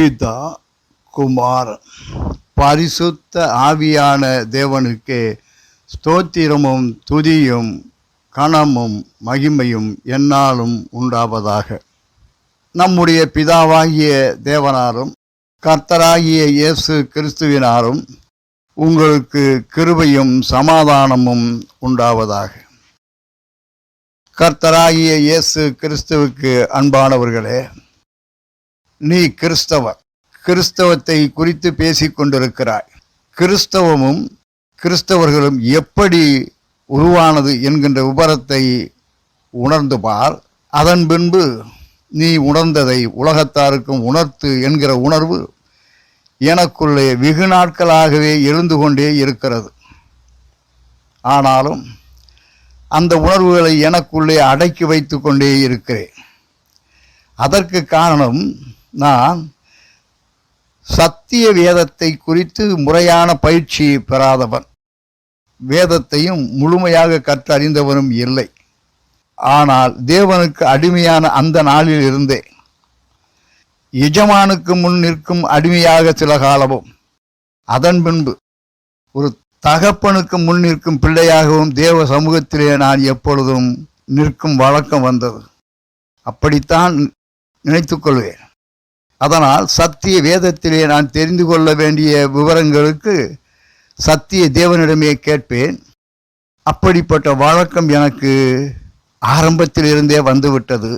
பிதா, குமாரன், பரிசுத்த ஆவியான தேவனுக்கு ஸ்தோத்திரமும் துதியும் கனமும் மகிமையும் எந்நாளும் உண்டாவதாக. நம்முடைய பிதாவாகிய தேவனாரும் கர்த்தராகிய இயேசு கிறிஸ்துவினாரும் உங்களுக்கு கிருபையும் சமாதானமும் உண்டாவதாக. கர்த்தராகிய இயேசு கிறிஸ்துவுக்கு அன்பானவர்களே, நீ கிறிஸ்தவர், கிறிஸ்தவத்தை குறித்து பேசிக் கொண்டிருக்கிறாய். கிறிஸ்தவமும் கிறிஸ்தவர்களும் எப்படி உருவானது என்கின்ற விபரத்தை உணர்ந்து பார். அதன் பின்பு நீ உணர்ந்ததை உலகத்தாருக்கும் உணர்த்து என்கிற உணர்வு எனக்குள்ளே வெகு நாட்களாகவே எழுந்து கொண்டே இருக்கிறது. ஆனாலும் அந்த உணர்வுகளை எனக்குள்ளே அடக்கி வைத்து கொண்டே இருக்கிறேன். அதற்கு காரணம், நான் சத்திய வேதத்தை குறித்து முறையான பயிற்சி பெறாதவன், வேதத்தையும் முழுமையாக கற்றறிந்தவனும் இல்லை. ஆனால் தேவனுக்கு அடிமையான அந்த நாளில் இருந்தே எஜமானுக்கு முன் நிற்கும் அடிமையாக சில காலமும், அதன் பின்பு ஒரு தகப்பனுக்கு முன் நிற்கும் பிள்ளையாகவும் தேவ சமூகத்திலே நான் எப்பொழுதும் நிற்கும் வழக்கம் வந்தது. அப்படித்தான் நினைத்துக் கொள்வேன். அதனால் சத்திய வேதத்திலே நான் தெரிந்து கொள்ள வேண்டிய விவரங்களுக்கு சத்திய தேவனிடமே கேட்பேன். அப்படிப்பட்ட வழக்கம் எனக்கு ஆரம்பத்திலிருந்தே வந்துவிட்டது.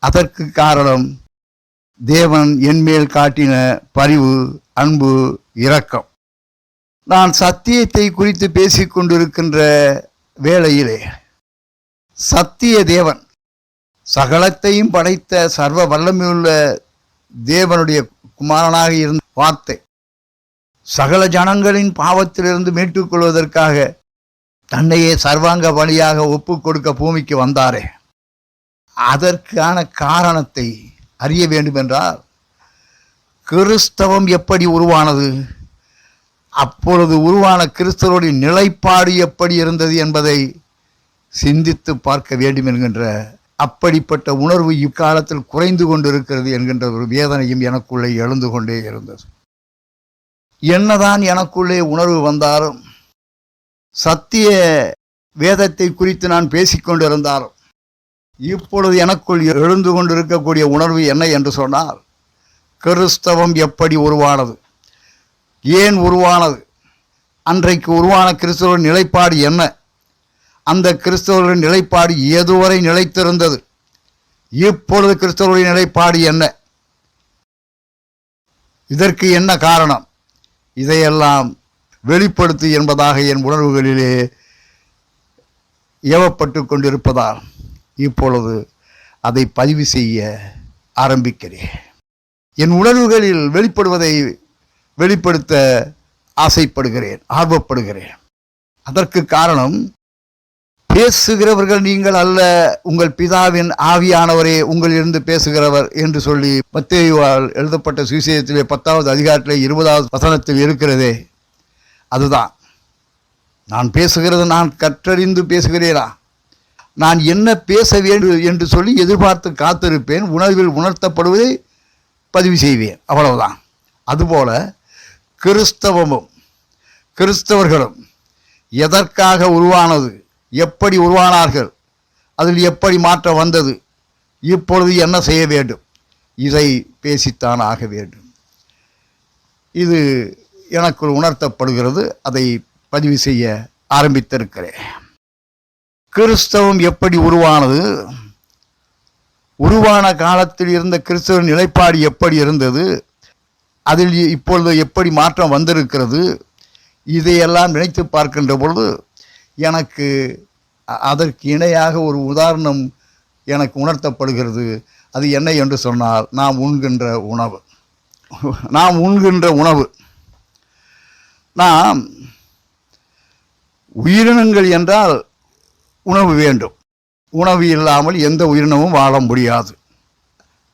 அதற்கு காரணம் தேவன் என்மேல் காட்டின பரிவு, அன்பு, இரக்கம். நான் சத்தியத்தை குறித்து பேசிக் கொண்டிருக்கின்ற வேளையிலே சத்திய தேவன், சகலத்தையும் படைத்த சர்வ வல்லமையுள்ள தேவனுடைய குமாரனாக இருந்த வார்த்தை, சகல ஜனங்களின் பாவத்திலிருந்து மீட்டுக் கொள்வதற்காக தன்னையே சர்வாங்க பலியாக ஒப்பு கொடுக்க பூமிக்கு வந்தாரே, அதற்கான காரணத்தை அறிய வேண்டும் என்றால் கிறிஸ்தவம் எப்படி உருவானது, அப்பொழுது உருவான கிறிஸ்தவருடைய நிலைப்பாடு எப்படி இருந்தது என்பதை சிந்தித்து பார்க்க வேண்டும் என்கின்ற அப்படிப்பட்ட உணர்வு இக்காலத்தில் குறைந்து கொண்டிருக்கிறது என்கின்ற ஒரு வேதனையும் எனக்குள்ளே எழுந்து கொண்டே இருந்தது. என்னதான் எனக்குள்ளே உணர்வு வந்தாலும், சத்திய வேதத்தை குறித்து நான் பேசிக்கொண்டிருந்தாலும், இப்பொழுது எனக்குள் எழுந்து கொண்டிருக்கக்கூடிய உணர்வு என்ன என்று சொன்னால், கிறிஸ்தவம் எப்படி உருவானது, ஏன் உருவானது, அன்றைக்கு உருவான கிறிஸ்தவரின் நிலைப்பாடு என்ன, அந்த கிறிஸ்தவரின் நிலைப்பாடு எதுவரை நிலைத்திருந்தது, இப்பொழுது கிறிஸ்தவருடைய நிலைப்பாடு என்ன, இதற்கு என்ன காரணம், இதையெல்லாம் வெளிப்படுத்து என்பதாக என் உணர்வுகளிலே ஏவப்பட்டு கொண்டிருப்பதால் இப்பொழுது அதை பதிவு செய்ய ஆரம்பிக்கிறேன். என் உணர்வுகளில் வெளிப்படுவதை வெளிப்படுத்த ஆசைப்படுகிறேன், ஆர்வப்படுகிறேன். அதற்கு காரணம், பேசுகிறவர்கள் நீங்கள் அல்ல, உங்கள் பிதாவின் ஆவியானவரே உங்களிலிருந்து பேசுகிறவர் என்று சொல்லி மத்தேயுவால் எழுதப்பட்ட சுவிசேஷத்திலே 10வது அதிகாரத்திலே 20வது வசனத்தில் இருக்கிறதே, அதுதான். நான் பேசுகிறது நான் கற்றறிந்து பேசுகிறேனா, நான் என்ன பேச வேண்டும் என்று சொல்லி எதிர்பார்த்து காத்திருப்பேன், உணர்வில் உணர்த்தப்படுவதை பதிவு செய்வேன், அவ்வளவுதான். அதுபோல கிறிஸ்தவமும் கிறிஸ்தவர்களும் எதற்காக உருவானது, எப்படி உருவானார்கள், அதில் எப்படி மாற்றம் வந்தது, இப்பொழுது என்ன செய்ய வேண்டும், இதை பேசித்தான் ஆக வேண்டும். இது எனக்கு உணர்த்தப்படுகிறது, அதை பதிவு செய்ய ஆரம்பித்திருக்கிறேன். கிறிஸ்தவம் எப்படி உருவானது, உருவான காலத்தில் இருந்த கிறிஸ்தவ நிலைப்பாடு எப்படி இருந்தது, அதில் இப்பொழுது எப்படி மாற்றம் வந்திருக்கிறது, இதையெல்லாம் நினைத்து பார்க்கின்ற பொழுது எனக்கு அதற்கு இணையாக ஒரு உதாரணம் எனக்கு உணர்த்தப்படுகிறது. அது என்ன என்று சொன்னால், நாம் உண்கின்ற உணவு. நாம் உயிரினங்கள் என்றால் உணவு வேண்டும், உணவு இல்லாமல் எந்த உயிரினமும் வாழ முடியாது.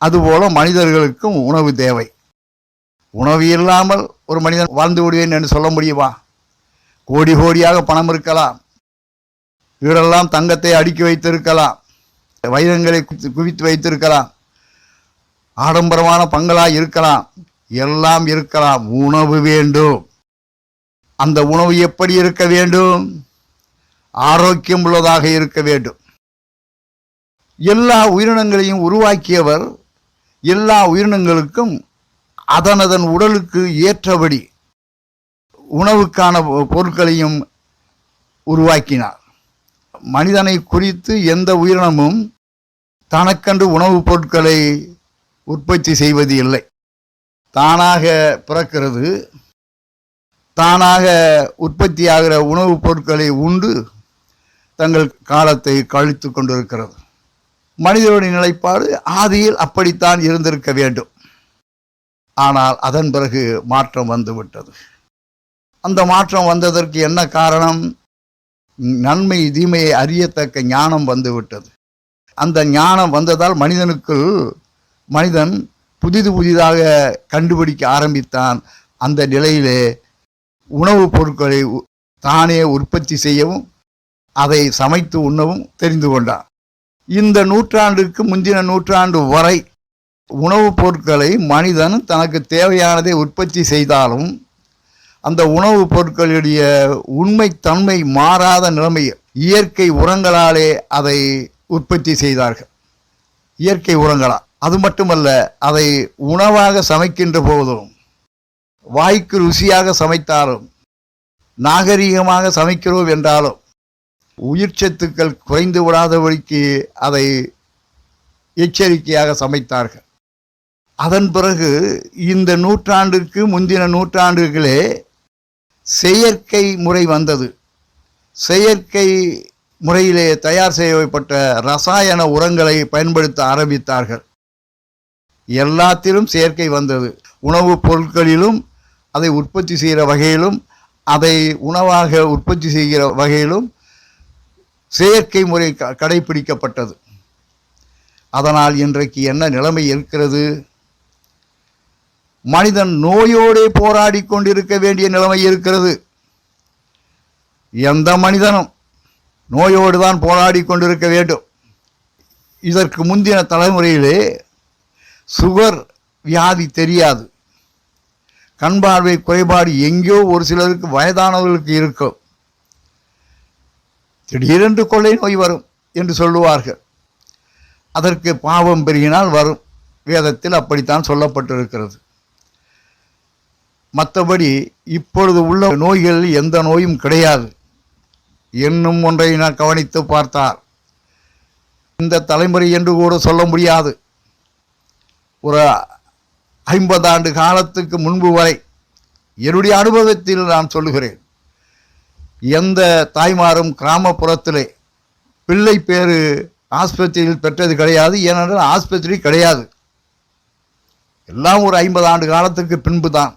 அதுபோல மனிதர்களுக்கும் உணவு தேவை. உணவு இல்லாமல் ஒரு மனிதன் வாழ்ந்து விடுவேன் என்று சொல்ல முடியுமா? கோடி கோடியாக பணம் இருக்கலாம், வீடெல்லாம் தங்கத்தை அடுக்கி வைத்திருக்கலாம், வைரங்களை குவித்து வைத்திருக்கலாம். ஆடம்பரமான பங்களா இருக்கலாம், எல்லாம் இருக்கலாம், உணவு வேண்டும். அந்த உணவு எப்படி இருக்க வேண்டும்? ஆரோக்கியம் உள்ளதாக இருக்க வேண்டும். எல்லா உயிரினங்களையும் உருவாக்கியவர் எல்லா உயிரினங்களுக்கும் அதனதன் உடலுக்கு ஏற்றபடி உணவுக்கான பொருட்களையும் உருவாக்கினார். மனிதனை குறித்து எந்த உயிரினமும் தனக்கென்று உணவுப் பொருட்களை உற்பத்தி செய்வது இல்லை. தானாக பிறக்கிறது, தானாக உற்பத்தியாகிற உணவுப் பொருட்களை உண்டு தங்கள் காலத்தை கழித்து கொண்டிருக்கிறது. மனிதனுடைய நிலைப்பாடு ஆதியில் அப்படித்தான் இருந்திருக்க வேண்டும். ஆனால் அதன் பிறகு மாற்றம் வந்துவிட்டது. அந்த மாற்றம் வந்ததற்கு என்ன காரணம்? நன்மை தீமையை அறியத்தக்க ஞானம் வந்துவிட்டது. அந்த ஞானம் வந்ததால் மனிதன் புதிதாக கண்டுபிடிக்க ஆரம்பித்தான். அந்த நிலையிலே உணவுப் பொருட்களை தானே உற்பத்தி செய்யவும் அதை சமைத்து உண்ணவும் தெரிந்து கொண்டான். இந்த நூற்றாண்டுக்கு முந்தின நூற்றாண்டு வரை உணவுப் பொருட்களை மனிதன் தனக்கு தேவையானதை உற்பத்தி செய்தாலும் அந்த உணவுப் பொருட்களுடைய உண்மைத்தன்மை மாறாத நிலைமை இயற்கை உரங்களாலே அதை உற்பத்தி செய்தார்கள். இயற்கை உரங்களா? அது மட்டுமல்ல, அதை உணவாக சமைக்கின்ற போதும் வாய்க்கு ருசியாக சமைத்தாலும் நாகரீகமாக சமைக்கிறோம் என்றாலும் உயிர் சத்துக்கள் குறைந்து விடாதபடிக்கு அதை எச்சரிக்கையாக சமைத்தார்கள். அதன் பிறகு இந்த நூற்றாண்டிற்கு முந்தின நூற்றாண்டுகளே செயற்கை முறை வந்தது. செயற்கை முறையிலே தயார் செய்யப்பட்ட ரசாயன உரங்களை பயன்படுத்த ஆரம்பித்தார்கள். எல்லாத்திலும் செயற்கை வந்தது. உணவுப் பொருட்களிலும் அதை உற்பத்தி செய்கிற வகையிலும் அதை உணவாக உற்பத்தி செய்கிற வகையிலும் செயற்கை முறை கடைபிடிக்கப்பட்டது. அதனால் இன்றைக்கு என்ன நிலைமை இருக்கிறது? மனிதன் நோயோடு போராடி கொண்டிருக்க வேண்டிய நிலைமை இருக்கிறது. எந்த மனிதனும் நோயோடு தான் போராடி கொண்டிருக்க வேண்டும். இதற்கு முந்தின தலைமுறையிலே சுகர் வியாதி தெரியாது. கண் பார்வை குறைபாடு எங்கேயோ ஒரு சிலருக்கு வயதானவர்களுக்கு இருக்கும். திடீரென்று கொள்ளை நோய் வரும் என்று சொல்லுவார்கள். அதற்கு பாவம் பெருகினால் வரும். வேதத்தில் அப்படித்தான் சொல்லப்பட்டிருக்கிறது. மற்றபடி இப்பொழுது உள்ள நோய்கள் எந்த நோயும் கிடையாது. என்னும் ஒன்றை நான் கவனித்து பார்த்தார் இந்த தலைமுறை என்று கூட சொல்ல முடியாது. ஒரு 50 ஆண்டு காலத்துக்கு முன்பு வரை என்னுடைய அனுபவத்தில் நான் சொல்லுகிறேன், எந்த தாய்மாரும் கிராமப்புறத்திலே பிள்ளை பேரு ஆஸ்பத்திரியில் பெற்றது கிடையாது. ஏனென்றால் ஆஸ்பத்திரி கிடையாது. எல்லாம் ஒரு 50 ஆண்டு காலத்துக்கு பின்பு தான்.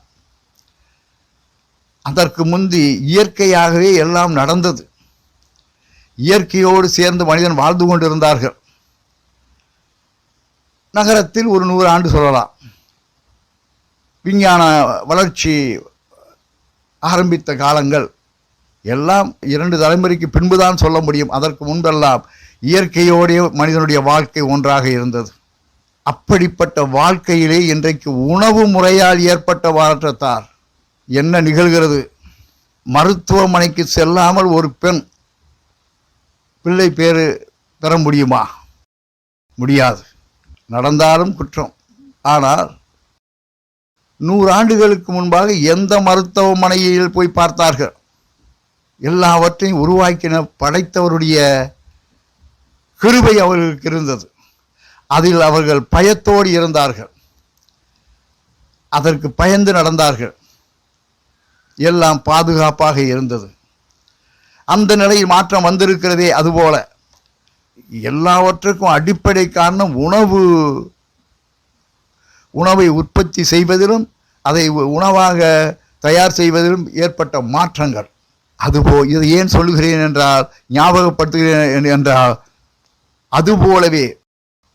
அதற்கு முந்தி இயற்கையாகவே எல்லாம் நடந்தது. இயற்கையோடு சேர்ந்து மனிதன் வாழ்ந்து கொண்டிருந்தார்கள். நகரத்தில் ஒரு 100 ஆண்டு சொல்லலாம். விஞ்ஞான வளர்ச்சி ஆரம்பித்த காலங்கள் எல்லாம் 2 தலைமுறைக்கு பின்புதான் சொல்ல முடியும். அதற்கு முன்பெல்லாம் இயற்கையோடைய மனிதனுடைய வாழ்க்கை ஒன்றாக இருந்தது. அப்படிப்பட்ட வாழ்க்கையிலே இன்றைக்கு உணவு முறையால் ஏற்பட்ட மாற்றத்தால் என்ன நிகழ்கிறது? மருத்துவமனைக்கு செல்லாமல் ஒரு பெண் பிள்ளை பேரு பெற முடியுமா? முடியாது. நடந்தாலும் குற்றம். ஆனால் 100 ஆண்டுகளுக்கு முன்பாக எந்த மருத்துவமனையில் போய் பார்த்தார்கள்? எல்லாவற்றையும் உருவாக்கின படைத்தவருடைய கிருபை அவர்களுக்கு இருந்தது. அதில் அவர்கள் பயத்தோடு இருந்தார்கள். அதற்கு பயந்து நடந்தார்கள். எல்லாம் பாதுகாப்பாக இருந்தது. அந்த நிலையில் மாற்றம் வந்திருக்கிறதே. அதுபோல எல்லாவற்றுக்கும் அடிப்படை காரணம் உணவை உற்பத்தி செய்வதிலும் அதை உணவாக தயார் செய்வதிலும் ஏற்பட்ட மாற்றங்கள். அதுபோல் இதை ஏன் சொல்லுகிறேன் என்றால், ஞாபகப்படுத்துகிறேன் என்றால், அதுபோலவே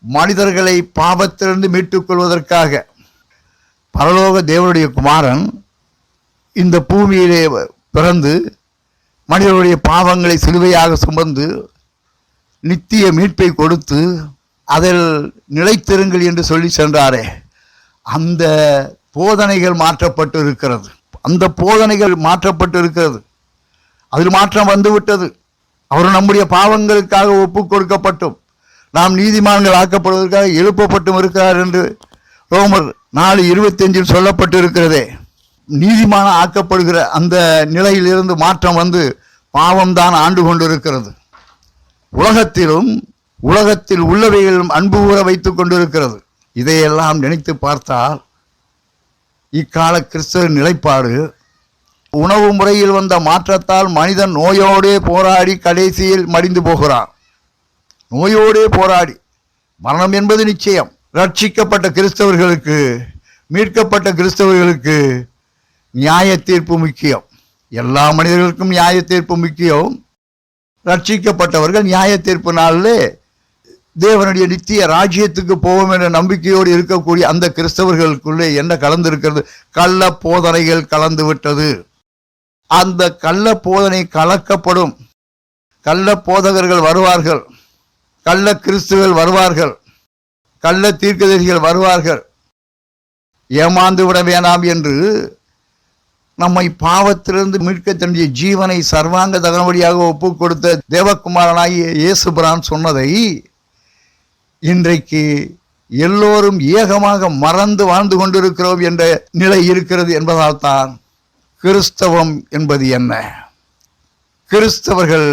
மனிதர்களை பாவத்திலிருந்து மீட்டுக் கொள்வதற்காக பரலோக தேவனுடைய குமாரன் இந்த பூமியிலே பிறந்து மனிதனுடைய பாவங்களை சிலுவையாக சுமந்து நித்திய மீட்பை கொடுத்து அதில் நிலைத்திருங்கள் என்று சொல்லி சென்றாரே, அந்த போதனைகள் மாற்றப்பட்டு இருக்கிறது. அந்த போதனைகள் மாற்றப்பட்டு இருக்கிறது. அதில் மாற்றம் வந்துவிட்டது. அவர் நம்முடைய பாவங்களுக்காக ஒப்பு கொடுக்கப்பட்டும் நாம் நீதிமான்கள் ஆக்கப்படுவதற்காக எழுப்பப்பட்டும் இருக்கிறார் என்று ரோமர் 4:25 சொல்லப்பட்டு இருக்கிறதே. நீதிமான ஆக்கப்படுகிற அந்த நிலையிலிருந்து மாற்றம் வந்து பாவம்தான் ஆண்டு கொண்டிருக்கிறது. உலகத்தில் உள்ளவைகளும் அன்பு கூற வைத்துக் கொண்டிருக்கிறது. இதையெல்லாம் நினைத்து பார்த்தால் இக்கால கிறிஸ்தவ நிலைப்பாடு, உணவு முறையில் வந்த மாற்றத்தால் மனிதன் நோயோடே போராடி கடைசியில் மடிந்து போகிறான். நோயோடே போராடி மரணம் என்பது நிச்சயம். ரட்சிக்கப்பட்ட கிறிஸ்தவர்களுக்கு, மீட்கப்பட்ட கிறிஸ்தவர்களுக்கு நியாய தீர்ப்பு முக்கியம். எல்லா மனிதர்களுக்கும் நியாய தீர்ப்பு முக்கியம். ரட்சிக்கப்பட்டவர்கள் நியாய தீர்ப்பு நாளிலே தேவனுடைய நித்திய ராஜ்யத்துக்கு போவோம் என்ற நம்பிக்கையோடு இருக்கக்கூடிய அந்த கிறிஸ்தவர்களுக்குள்ளே என்ன கலந்திருக்கிறது? கள்ள போதனைகள் கலந்து விட்டது. அந்த கள்ள போதனை கலக்கப்படும். கள்ள போதகர்கள் வருவார்கள், கள்ள கிறிஸ்துவர்கள் வருவார்கள், கள்ள தீர்க்கதரிசிகள் வருவார்கள். ஏமாந்து விட வேண்டாம் என்று நம்மை பாவத்திலிருந்து மீட்க தன்னுடைய ஜீவனை சர்வாங்க தகனபடியாக ஒப்பு கொடுத்த தேவகுமாரனாகிய இயேசுபிரான் சொன்னதை இன்றைக்கு எல்லோரும் ஏகமாக மறந்து வாழ்ந்து கொண்டிருக்கிறோம் என்ற நிலை இருக்கிறது என்பதால் தான் கிறிஸ்தவம் என்பது என்ன, கிறிஸ்தவர்கள்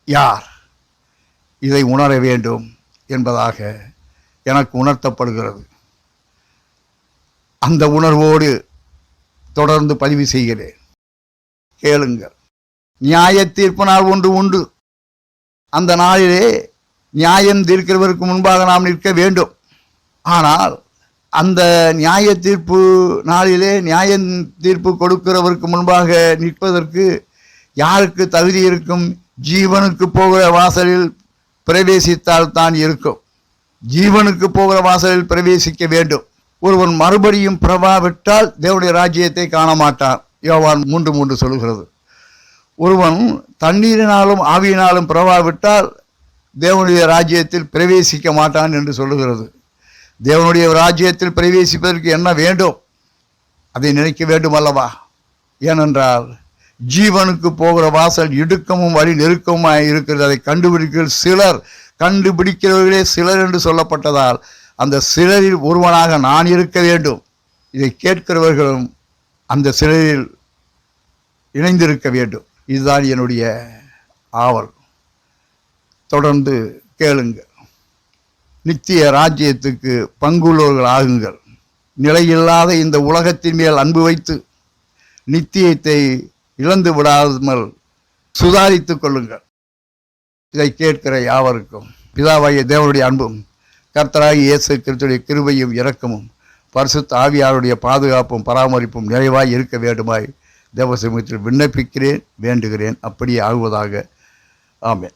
யார், இதை உணர வேண்டும் என்பதாக எனக்கு உணர்த்தப்படுகிறது. அந்த உணர்வோடு தொடர்ந்து பதிவு செய்கிறேன். கேளுங்கள். நியாய தீர்ப்பு நாள் ஒன்று உண்டு. அந்த நாளிலே நியாயம் தீர்க்கிறவருக்கு முன்பாக நாம் நிற்க வேண்டும். ஆனால் அந்த நியாய தீர்ப்பு நாளிலே நியாய தீர்ப்பு கொடுக்கிறவருக்கு முன்பாக நிற்பதற்கு யாருக்கு தகுதி இருக்கும்? ஜீவனுக்கு போகிற வாசலில் பிரவேசித்தால் தான் இருக்கும். ஜீவனுக்கு போகிற வாசலில் பிரவேசிக்க வேண்டும். ஒருவன் மறுபடியும் பிரபாவிட்டால் தேவனுடைய ராஜ்யத்தை காண மாட்டான். யோவான் 3:3 சொல்கிறது. ஒருவன் தண்ணீரினாலும் ஆவியினாலும் பிரபாவிட்டால் தேவனுடைய ராஜ்யத்தில் பிரவேசிக்க மாட்டான் என்று சொல்லுகிறது. தேவனுடைய ராஜ்யத்தில் பிரவேசிப்பதற்கு என்ன வேண்டும்? அதை நினைக்க வேண்டும் அல்லவா? ஏனென்றால் ஜீவனுக்கு போகிற வாசல் இடுக்கமும் வழி நெருக்கமுமாய் இருக்கிறது. அதை கண்டுபிடிக்கிறவர்களே சிலர் என்று சொல்லப்பட்டதால் அந்த சிலரில் ஒருவனாக நான் இருக்க வேண்டும். இதை கேட்கிறவர்களும் அந்த சிலரில் இணைந்திருக்க வேண்டும். இதுதான் என்னுடைய ஆவல். தொடர்ந்து கேளுங்கள். நித்திய ராஜ்யத்துக்கு பங்குள்ளவர்கள் ஆகுங்கள். நிலையில்லாத இந்த உலகத்தின் மேல் அன்பு வைத்து நித்தியத்தை இழந்து விடாமல் சுதாரித்துக் கொள்ளுங்கள். இதை கேட்கிற யாவருக்கும் பிதாவாகிய தேவனுடைய அன்பும் கர்த்தராகிய இயேசு கிறிஸ்துவின் கிருபையும் இரக்கமும் பரிசுத்த ஆவியாருடைய பாதுகாப்பும் பராமரிப்பும் நிறைவாய் இருக்க வேண்டுமாய் தேவசமூகத்தில் விண்ணப்பிக்கிறேன், வேண்டுகிறேன். அப்படியே ஆகுவதாக. ஆமென்.